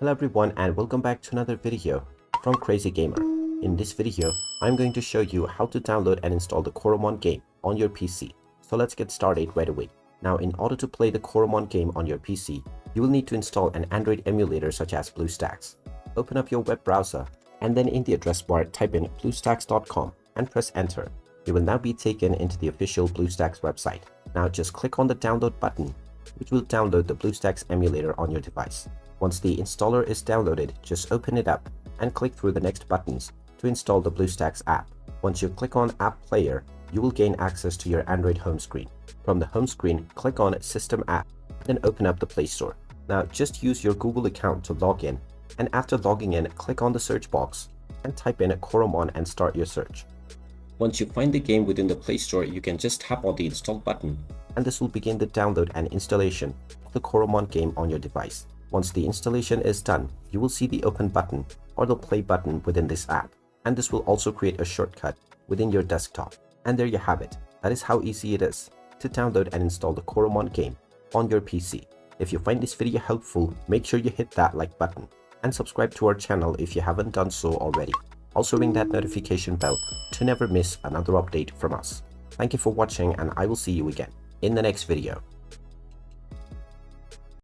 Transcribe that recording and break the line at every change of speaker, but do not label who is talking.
Hello everyone and welcome back to another video from Crazy Gamer. In this video, I'm going to show you how to download and install the Coromon game on your PC. So let's get started right away. Now in order to play the Coromon game on your PC, you will need to install an Android emulator such as BlueStacks. Open up your web browser and then in the address bar type in bluestacks.com and press enter. You will now be taken into the official BlueStacks website. Now just click on the download button, which will download the BlueStacks emulator on your device. Once the installer is downloaded, just open it up and click through the next buttons to install the BlueStacks app. Once you click on App Player, you will gain access to your Android home screen. From the home screen, click on System App, then open up the Play Store. Now just use your Google account to log in, and after logging in, click on the search box and type in Coromon and start your search. Once you find the game within the Play Store, you can just tap on the install button, and this will begin the download and installation of the Coromon game on your device. Once the installation is done, you will see the open button or the play button within this app, and this will also create a shortcut within your desktop. And there you have it. That is how easy it is to download and install the Coromon game on your PC. If you find this video helpful, make sure you hit that like button and subscribe to our channel if you haven't done so already. Also ring that notification bell to never miss another update from us. Thank you for watching and I will see you again in the next video.